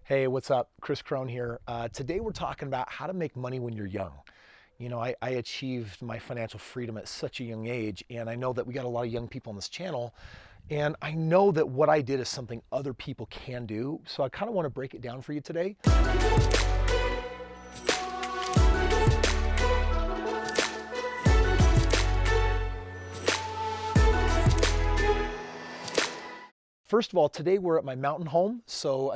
Hey, what's up? Kris Krohn here. Today we're talking about how to make money when you're young. I achieved my financial freedom at such a young age, and I know that we got a lot of young people on this channel, and I know that what I did is something other people can do. So I kind of want to break it down for you today. First of all, today we're at my mountain home. So,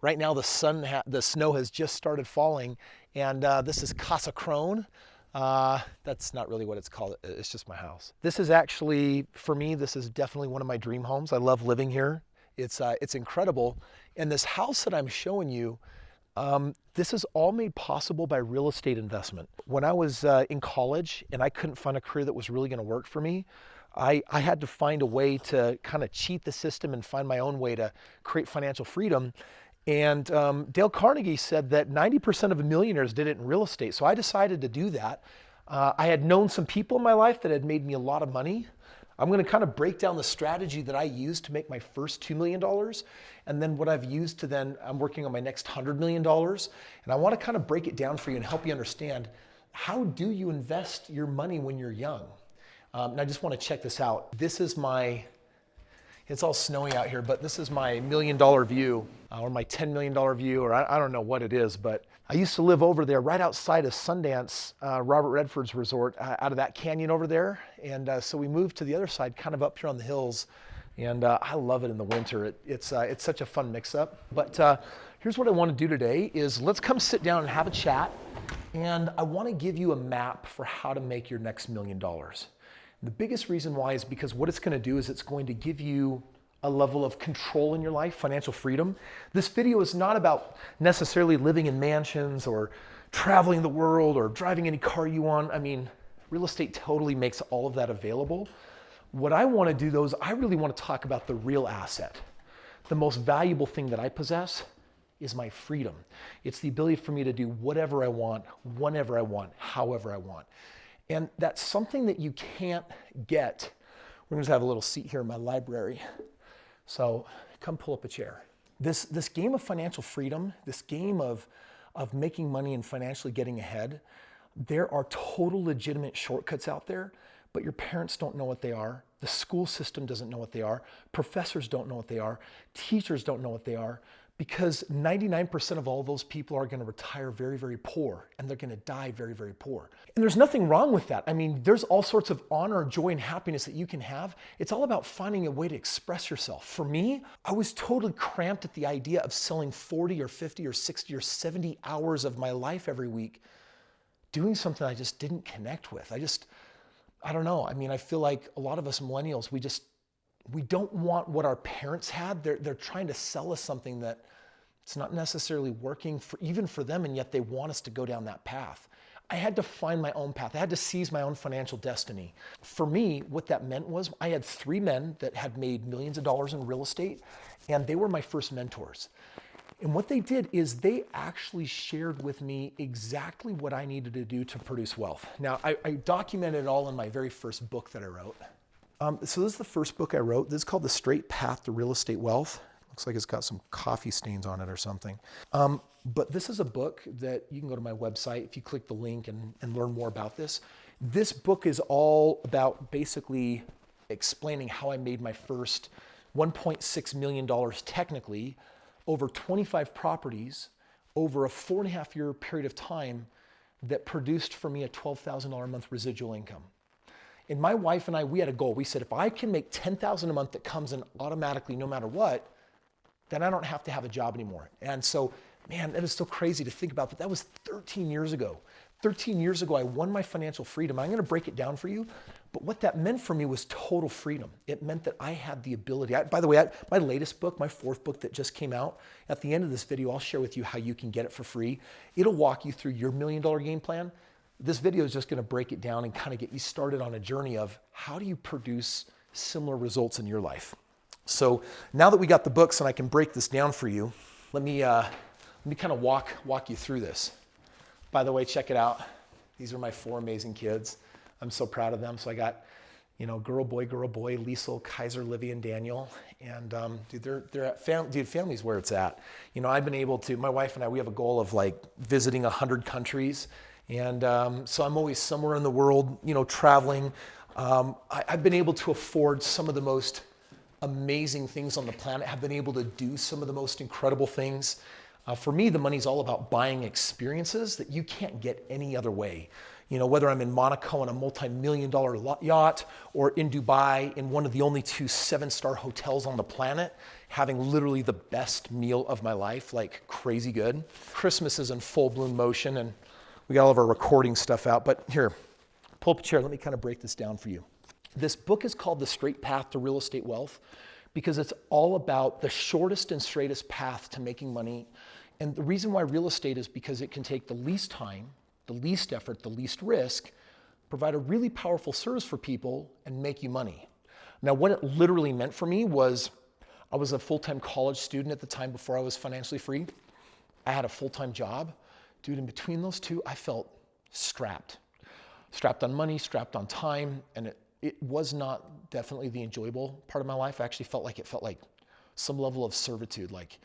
right now the snow has just started falling, and this is Kris Krohn. That's not really what it's called. It's just my house. This is actually, for me, this is definitely one of my dream homes. I love living here. It's incredible. And this house that I'm showing you, this is all made possible by real estate investment. When I was in college and I couldn't find a career that was really going to work for me, I had to find a way to kind of cheat the system and find my own way to create financial freedom. And Dale Carnegie said that 90% of millionaires did it in real estate. So I decided to do that. I had known some people in my life that had made me a lot of money. I'm going to kind of break down the strategy that I used to make my first $2 million. And then what I've used to then, I'm working on my next $100 million. And I want to kind of break it down for you and help you understand, how do you invest your money when you're young? And I just want to check this out. This is it's all snowy out here, but this is my $1 million view, or my $10 million view, or I don't know what it is, but I used to live over there right outside of Sundance, Robert Redford's resort, out of that canyon over there. And so we moved to the other side, kind of up here on the hills. And I love it in the winter. It's such a fun mix-up. But here's what I want to do today is let's come sit down and have a chat. And I want to give you a map for how to make your next $1 million. The biggest reason why is because what it's going to do is it's going to give you a level of control in your life, financial freedom. This video is not about necessarily living in mansions or traveling the world or driving any car you want. Real estate totally makes all of that available. What I want to do though is I really want to talk about the real asset. The most valuable thing that I possess is my freedom. It's the ability for me to do whatever I want, whenever I want, however I want. And that's something that you can't get. We're going to have a little seat here in my library. So come pull up a chair. This game of financial freedom, this game of making money and financially getting ahead, there are total legitimate shortcuts out there, but your parents don't know what they are. The school system doesn't know what they are. Professors don't know what they are. Teachers don't know what they are, because 99% of all those people are going to retire very, very poor, and they're going to die very, very poor. And there's nothing wrong with that. There's all sorts of honor, joy, and happiness that you can have. It's all about finding a way to express yourself. For me, I was totally cramped at the idea of selling 40 or 50 or 60 or 70 hours of my life every week doing something I just didn't connect with. I don't know. I feel like a lot of us millennials, we don't want what our parents had. They're trying to sell us something that it's not necessarily working even for them, and yet they want us to go down that path. I had to find my own path. I had to seize my own financial destiny. For me, what that meant was I had 3 men that had made millions of dollars in real estate, and they were my first mentors. And what they did is they actually shared with me exactly what I needed to do to produce wealth. Now, I documented it all in my very first book that I wrote. So this is the first book I wrote. This is called The Strait Path to Real Estate Wealth. Looks like it's got some coffee stains on it or something. But this is a book that you can go to my website if you click the link and learn more about this. This book is all about basically explaining how I made my first $1.6 million technically over 25 properties over a 4.5-year period of time that produced for me a $12,000 a month residual income. And my wife and I, we had a goal. We said, if I can make $10,000 a month that comes in automatically no matter what, then I don't have to have a job anymore. And so, man, that is so crazy to think about, but that was 13 years ago. 13 years ago, I won my financial freedom. I'm going to break it down for you. But what that meant for me was total freedom. It meant that I had the ability. By the way, my latest book, my 4th book that just came out, at the end of this video, I'll share with you how you can get it for free. It'll walk you through your $1 million game plan. This video is just going to break it down and kind of get you started on a journey of how do you produce similar results in your life. So now that we got the books and I can break this down for you, let me kind of walk you through this. By the way, check it out. These are my 4 amazing kids. I'm so proud of them. So I got Girl, boy, Liesel, Kaiser, Livy, and Daniel. And dude, they're at family's where it's at. I've been able to, my wife and I, we have a goal of like visiting 100 countries. And so I'm always somewhere in the world, traveling. I've been able to afford some of the most amazing things on the planet, have been able to do some of the most incredible things. For me, the money's all about buying experiences that you can't get any other way. Whether I'm in Monaco on a multi-million-dollar yacht or in Dubai in one of the only 2 7-star hotels on the planet, having literally the best meal of my life, like crazy good. Christmas is in full-bloom motion, and we got all of our recording stuff out. But here, pull up a chair. Let me kind of break this down for you. This book is called The Straight Path to Real Estate Wealth because it's all about the shortest and straightest path to making money. And the reason why real estate is because it can take the least time, the least effort, the least risk, provide a really powerful service for people and make you money. Now, what it literally meant for me was I was a full-time college student at the time before I was financially free. I had a full-time job. Dude, in between those two, I felt strapped. Strapped on money, strapped on time, and it was not definitely the enjoyable part of my life. I actually felt like some level of servitude, like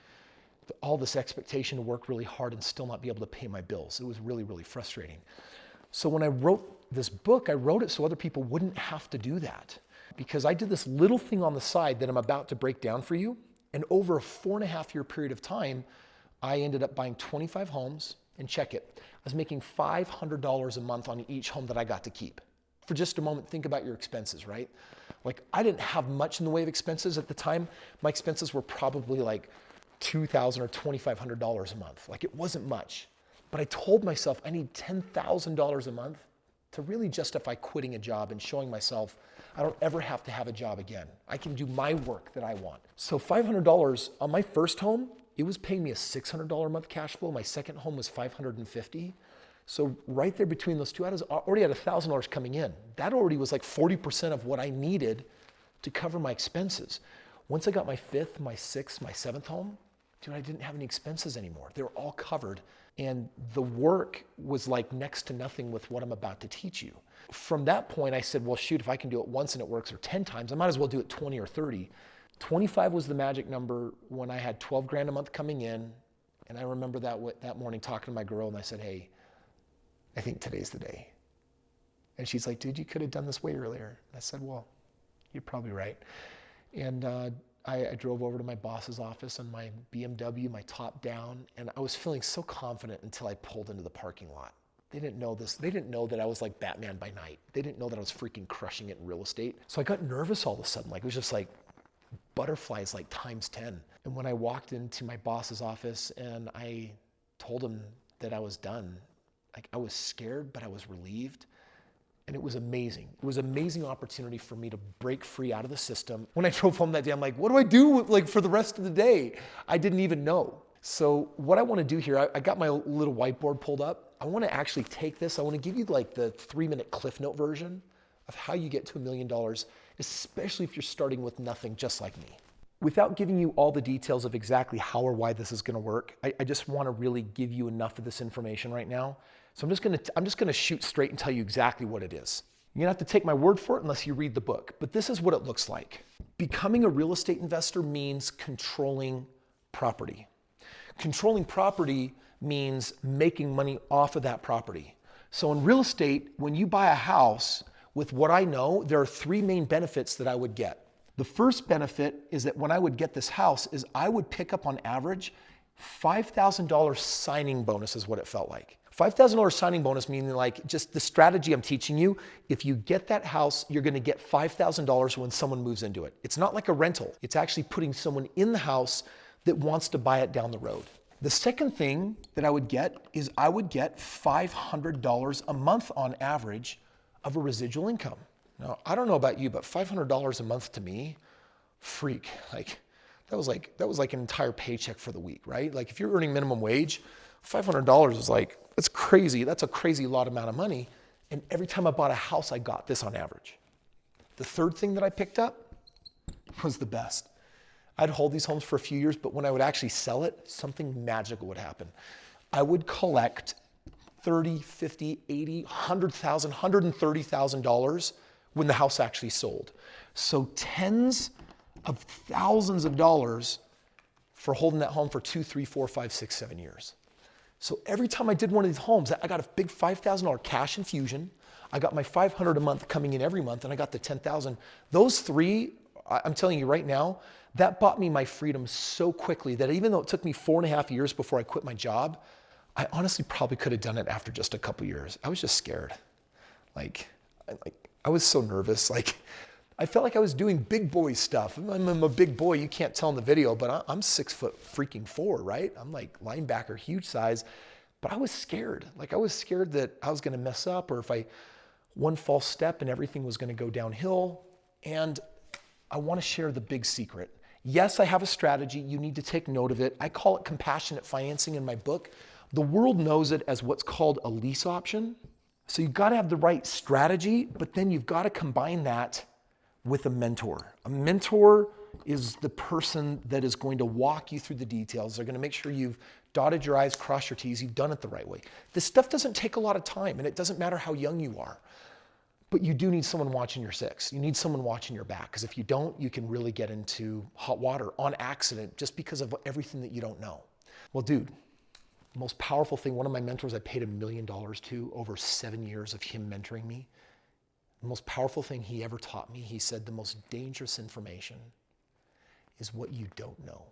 all this expectation to work really hard and still not be able to pay my bills. It was really, really frustrating. So when I wrote this book, I wrote it so other people wouldn't have to do that. Because I did this little thing on the side that I'm about to break down for you. And over a 4.5-year period of time, I ended up buying 25 homes. And check it, I was making $500 a month on each home that I got to keep. For just a moment, think about your expenses, right? Like, I didn't have much in the way of expenses at the time. My expenses were probably like $2,000 or $2,500 a month. Like, it wasn't much. But I told myself I need $10,000 a month to really justify quitting a job and showing myself I don't ever have to have a job again. I can do my work that I want. So $500 on my first home, it was paying me a $600 a month cash flow. My second home was $550. So right there between those two, I already had $1,000 coming in. That already was like 40% of what I needed to cover my expenses. Once I got my 5th, my 6th, my 7th home, dude, I didn't have any expenses anymore. They were all covered. And the work was like next to nothing with what I'm about to teach you. From that point, I said, well, shoot, if I can do it once and it works, or 10 times, I might as well do it 20 or 30. 25 was the magic number when I had 12 grand a month coming in. And I remember that morning talking to my girl, and I said, hey, I think today's the day. And she's like, dude, you could have done this way earlier. And I said, well, you're probably right. And I drove over to my boss's office on my BMW, my top down, and I was feeling so confident until I pulled into the parking lot. They didn't know this. They didn't know that I was like Batman by night. They didn't know that I was freaking crushing it in real estate. So I got nervous all of a sudden. Like, it was just like butterflies like times 10. And when I walked into my boss's office and I told him that I was done, like, I was scared, but I was relieved. And it was amazing. It was an amazing opportunity for me to break free out of the system. When I drove home that day, I'm like, what do I do for the rest of the day? I didn't even know. So what I want to do here, I got my little whiteboard pulled up. I want to actually take this. I want to give you like the 3-minute Cliff Note version of how you get to $1 million, especially if you're starting with nothing, just like me. Without giving you all the details of exactly how or why this is going to work, I just want to really give you enough of this information right now. So I'm just going to shoot straight and tell you exactly what it is. You're going to have to take my word for it unless you read the book, but this is what it looks like. Becoming a real estate investor means controlling property. Controlling property means making money off of that property. So in real estate, when you buy a house, with what I know, there are 3 main benefits that I would get. The first benefit is that when I would get this house is I would pick up on average $5,000 signing bonus is what it felt like. $5,000 signing bonus meaning like just the strategy I'm teaching you. If you get that house, you're going to get $5,000 when someone moves into it. It's not like a rental. It's actually putting someone in the house that wants to buy it down the road. The second thing that I would get is I would get $500 a month on average of a residual income. Now, I don't know about you, but $500 a month to me, freak. Like that was like an entire paycheck for the week, right? Like if you're earning minimum wage, $500 is like, that's crazy. That's a crazy lot amount of money. And every time I bought a house, I got this on average. The third thing that I picked up was the best. I'd hold these homes for a few years, but when I would actually sell it, something magical would happen. I would collect $30,000, $50,000, $80,000, $130,000 when the house actually sold. So tens of thousands of dollars for holding that home for 2, 3, 4, 5, 6, 7 years. So every time I did one of these homes, I got a big $5,000 cash infusion. I got my $500 a month coming in every month, and I got the $10,000. Those three, I'm telling you right now, that bought me my freedom so quickly that even though it took me 4.5 years before I quit my job, I honestly probably could have done it after just a couple years. I was just scared. I was so nervous. I felt like I was doing big boy stuff. I'm a big boy. You can't tell in the video, but I'm 6'4", right? I'm like linebacker, huge size. But I was scared. I was scared that I was going to mess up, or if one false step and everything was going to go downhill. And I want to share the big secret. Yes, I have a strategy. You need to take note of it. I call it compassionate financing in my book. The world knows it as what's called a lease option. So you've got to have the right strategy, but then you've got to combine that with a mentor. A mentor is the person that is going to walk you through the details. They're going to make sure you've dotted your I's, crossed your T's, you've done it the right way. This stuff doesn't take a lot of time, and it doesn't matter how young you are. But you do need someone watching your six. You need someone watching your back, because if you don't, you can really get into hot water on accident just because of everything that you don't know. Well, dude, the most powerful thing, one of my mentors I paid $1 million to over 7 years of him mentoring me. The most powerful thing he ever taught me, he said, the most dangerous information is what you don't know.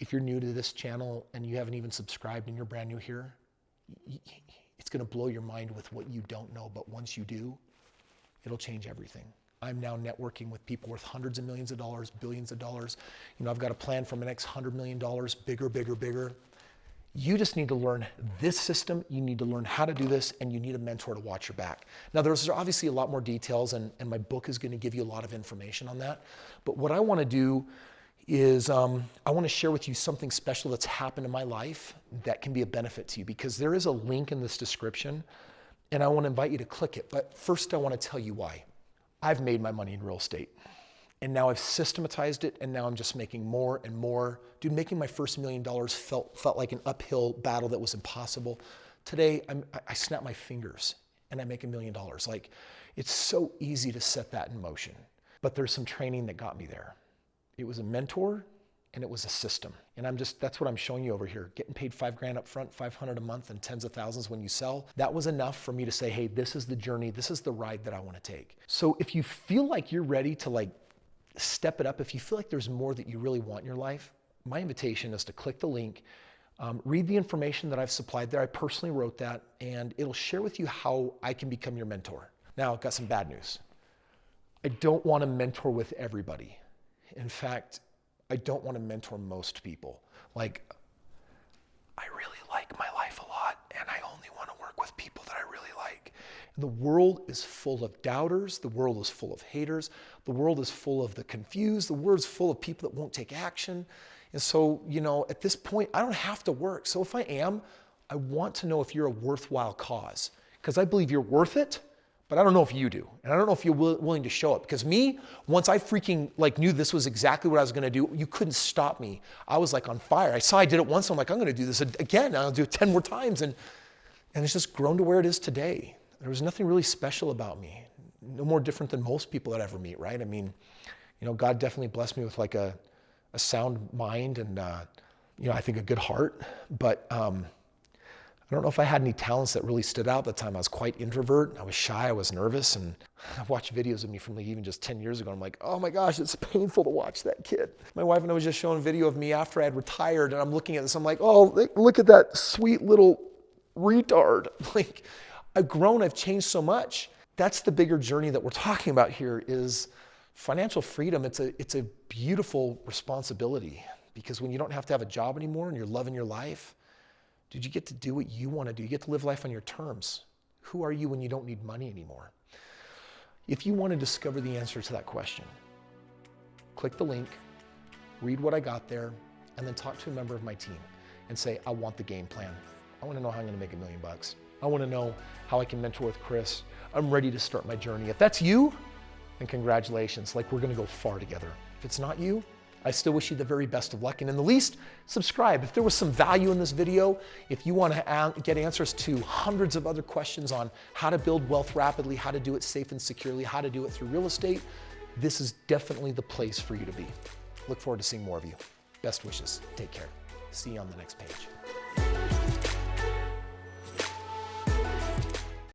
If you're new to this channel and you haven't even subscribed and you're brand new here, it's going to blow your mind with what you don't know. But once you do, it'll change everything. I'm now networking with people worth hundreds of millions of dollars, billions of dollars. I've got a plan for my next $100 million, bigger, bigger, bigger. You just need to learn this system. You need to learn how to do this, and you need a mentor to watch your back. Now, there's obviously a lot more details, and my book is going to give you a lot of information on that. But what I want to do is I want to share with you something special that's happened in my life that can be a benefit to you, because there is a link in this description, and I want to invite you to click it. But first, I want to tell you why. I've made my money in real estate. And now I've systematized it, and now I'm just making more and more. Dude, making my first $1 million felt like an uphill battle that was impossible. Today, I snap my fingers and I make $1 million. It's so easy to set that in motion. But there's some training that got me there. It was a mentor and it was a system. And that's what I'm showing you over here. Getting paid $5,000 up front, $500 a month, and tens of thousands when you sell. That was enough for me to say, hey, this is the journey. This is the ride that I want to take. So if you feel like you're ready to step it up, if you feel like there's more that you really want in your life, my invitation is to click the link, read the information that I've supplied there. I personally wrote that, and it'll share with you how I can become your mentor. Now, I've got some bad news. I don't want to mentor with everybody. In fact, I don't want to mentor most people. I really like my life a lot, and I only want to work with people that I really like. And the world is full of doubters. The world is full of haters. The world is full of the confused. The world is full of people that won't take action. And so, at this point, I don't have to work. So if I am, I want to know if you're a worthwhile cause, because I believe you're worth it, but I don't know if you do. And I don't know if you're willing to show up, because me, once I freaking knew this was exactly what I was going to do, you couldn't stop me. I was on fire. I saw I did it once. I'm like, I'm going to do this again. I'll do it 10 more times. And it's just grown to where it is today. There was nothing really special about me. No more different than most people that I ever meet, right? I mean, God definitely blessed me with a sound mind and, I think a good heart. But I don't know if I had any talents that really stood out at the time. I was quite introvert. I was shy. I was nervous. And I've watched videos of me from even just 10 years ago. I'm like, oh my gosh, it's painful to watch that kid. My wife and I was just showing a video of me after I had retired. And I'm looking at this. I'm like, oh, look at that sweet little retard. I've grown. I've changed so much. That's the bigger journey that we're talking about here is financial freedom. It's a beautiful responsibility, because when you don't have to have a job anymore and you're loving your life, dude, you get to do what you want to do. You get to live life on your terms. Who are you when you don't need money anymore? If you want to discover the answer to that question, click the link, read what I got there, and then talk to a member of my team and say, I want the game plan. I want to know how I'm going to make $1 million. I want to know how I can mentor with Kris. I'm ready to start my journey. If that's you, then congratulations. We're going to go far together. If it's not you, I still wish you the very best of luck. And in the least, subscribe. If there was some value in this video, if you want to get answers to hundreds of other questions on how to build wealth rapidly, how to do it safe and securely, how to do it through real estate, this is definitely the place for you to be. Look forward to seeing more of you. Best wishes. Take care. See you on the next page.